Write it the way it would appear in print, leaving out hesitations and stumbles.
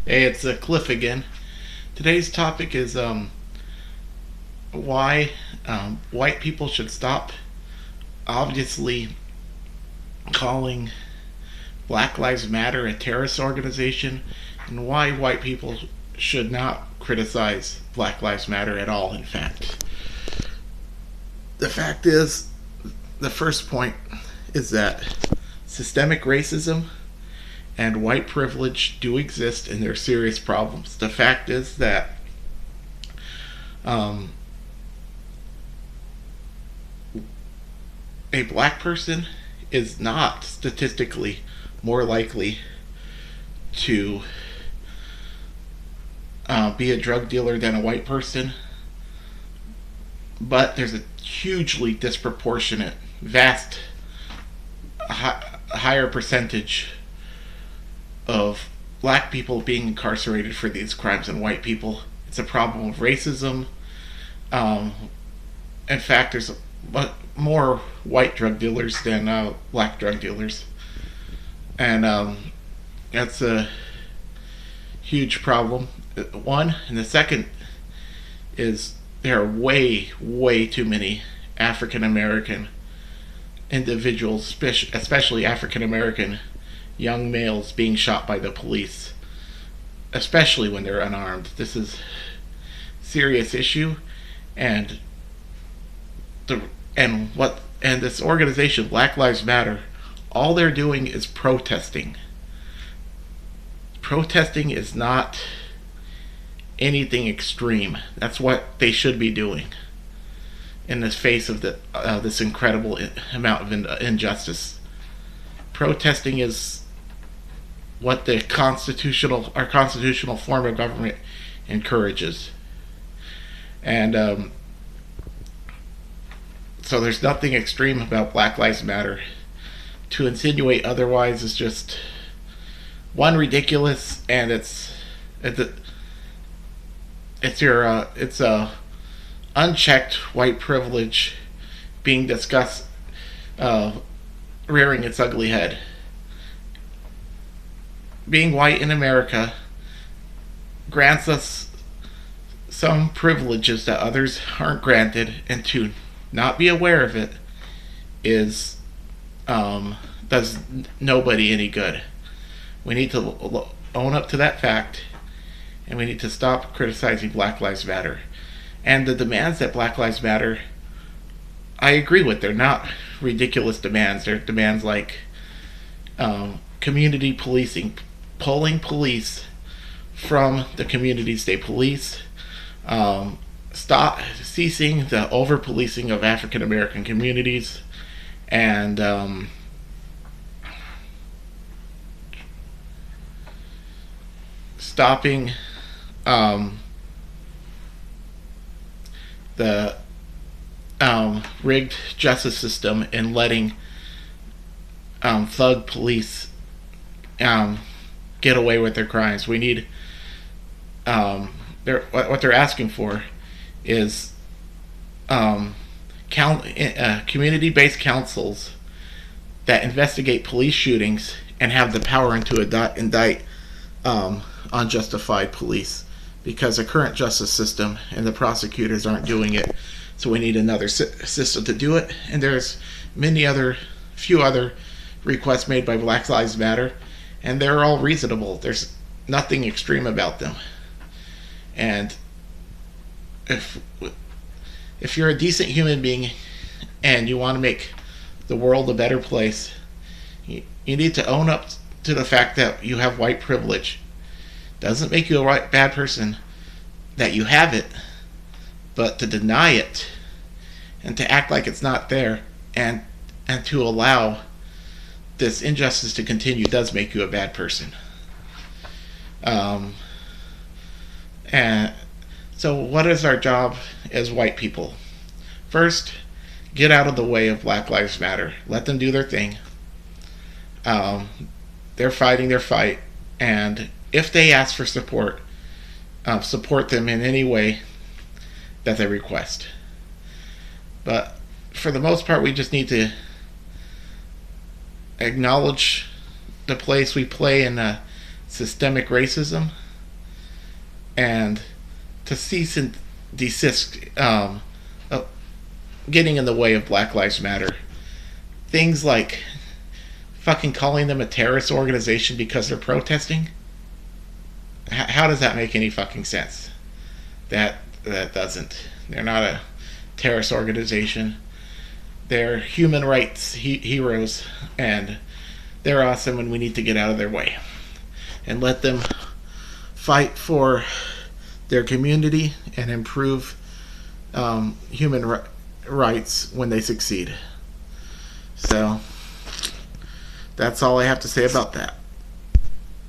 Hey, it's Cliff again. Today's topic is why white people should stop obviously calling Black Lives Matter a terrorist organization, and why white people should not criticize Black Lives Matter at all, in fact. The fact is, the first point is that systemic racism and white privilege do exist and they're serious problems. The fact is that um, a black person is not statistically more likely to be a drug dealer than a white person, but there's a hugely disproportionate, vast, higher percentage of black people being incarcerated for these crimes than white people. It's a problem of racism. Um, in fact, there's more white drug dealers than black drug dealers, and that's a huge problem. One, and the second is there are way too many African American individuals, especially African American young males, being shot by the police, especially when they're unarmed. This is a serious issue, and the and this organization, Black Lives Matter, all they're doing is protesting. Protesting is not anything extreme. That's what they should be doing in the face of this incredible amount of injustice. Protesting is what our constitutional form of government encourages, and so there's nothing extreme about Black Lives Matter. To insinuate otherwise is just one, ridiculous, and it's unchecked white privilege being discussed, rearing its ugly head. Being white in America grants us some privileges that others aren't granted, and to not be aware of it is does nobody any good. We need to own up to that fact, and we need to stop criticizing Black Lives Matter. And the demands that Black Lives Matter, I agree with. They're not ridiculous demands. They're demands like community policing, pulling police from the communities they police, stop ceasing the over policing of African American communities, and stopping the rigged justice system and letting thug police get away with their crimes. We need what they're asking for is community-based councils that investigate police shootings and have the power to indict unjustified police, because the current justice system and the prosecutors aren't doing it. So we need another system to do it. And there's few other requests made by Black Lives Matter, and they're all reasonable. There's nothing extreme about them. And if you're a decent human being and you want to make the world a better place, you need to own up to the fact that you have white privilege. Doesn't make you a bad person that you have it, but to deny it and to act like it's not there, and to allow this injustice to continue, does make you a bad person. And so what is our job as white people? First, get out of the way of Black Lives Matter. Let them do their thing. They're fighting their fight, and if they ask for support, support them in any way that they request. But for the most part, we just need to acknowledge the place we play in systemic racism, and to cease and desist getting in the way of Black Lives Matter. Things like fucking calling them a terrorist organization because they're protesting. How does that make any fucking sense? That doesn't. They're not a terrorist organization. They're human rights heroes, and they're awesome, and we need to get out of their way and let them fight for their community and improve human rights when they succeed. So that's all I have to say about that.